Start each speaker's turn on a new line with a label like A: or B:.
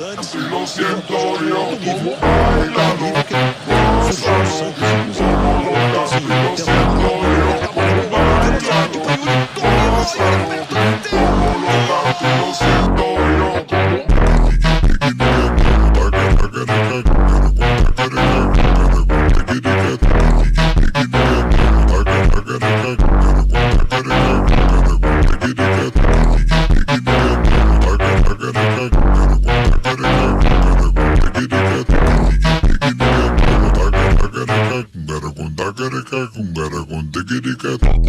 A: Así lo siento yo, como bailando, gozando, como loca. Así lo siento yo, como bailando, gozando, como loca. Así lo siento yo, como